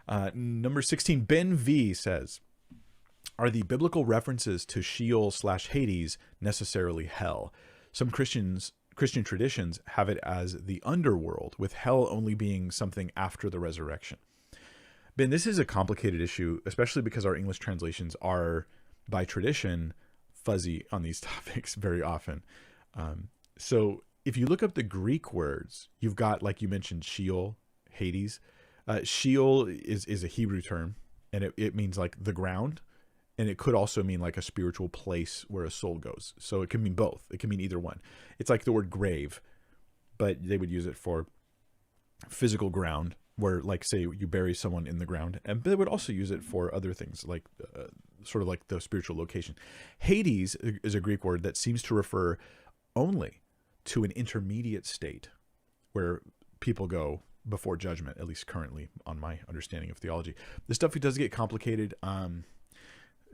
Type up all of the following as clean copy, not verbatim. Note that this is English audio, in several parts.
Number 16, Ben V says, are the biblical references to Sheol slash Hades necessarily hell? Some Christian traditions have it as the underworld, with hell only being something after the resurrection. Ben, this is a complicated issue, especially because our English translations are, by tradition, fuzzy on these topics very often. So if you look up the Greek words, you've got, like you mentioned, Sheol, Hades. Sheol is a Hebrew term, and it means like the ground, and it could also mean like a spiritual place where a soul goes. So it can mean both. It can mean either one. It's like the word grave, but they would use it for physical ground, where, like, say you bury someone in the ground, and they would also use it for other things, like sort of like the spiritual location. Hades is a Greek word that seems to refer only to an intermediate state where people go before judgment, at least currently on my understanding of theology. This stuff does get complicated.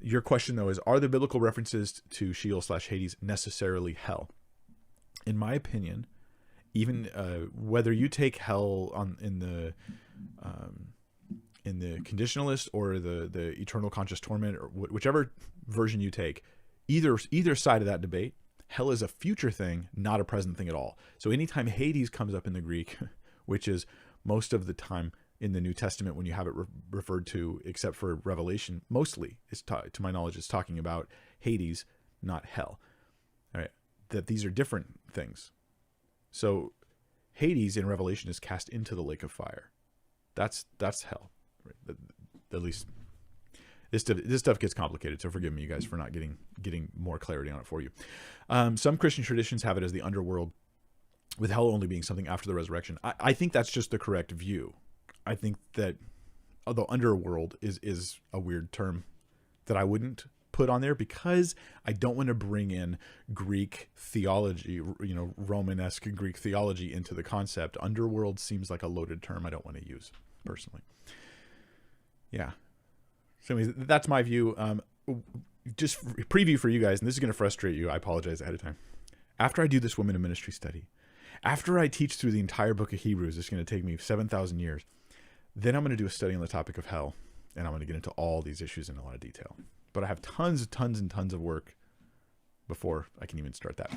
Your question, though, is, are the biblical references to Sheol slash Hades necessarily hell? In my opinion, even whether you take hell in the conditionalist or the eternal conscious torment, or whichever version you take, either side of that debate, hell is a future thing, not a present thing at all. So anytime Hades comes up in the Greek, which is most of the time in the New Testament when you have it referred to, except for Revelation, mostly, to my knowledge, it's talking about Hades, not hell. All right, that these are different things. So Hades in Revelation is cast into the lake of fire. That's hell. Right? At least this stuff gets complicated, so forgive me, you guys, for not getting more clarity on it for you. Some Christian traditions have it as the underworld, with hell only being something after the resurrection. I think that's just the correct view. I think that although underworld is a weird term that I wouldn't put on there, because I don't want to bring in Greek theology, Romanesque Greek theology into the concept. Underworld seems like a loaded term I don't want to use personally. Yeah. So anyways, that's my view. Just preview for you guys, and this is going to frustrate you. I apologize ahead of time. After I do this women in ministry study, after I teach through the entire book of Hebrews, it's going to take me 7,000 years. Then I'm going to do a study on the topic of hell, and I'm going to get into all these issues in a lot of detail. But I have tons and tons of work before I can even start that.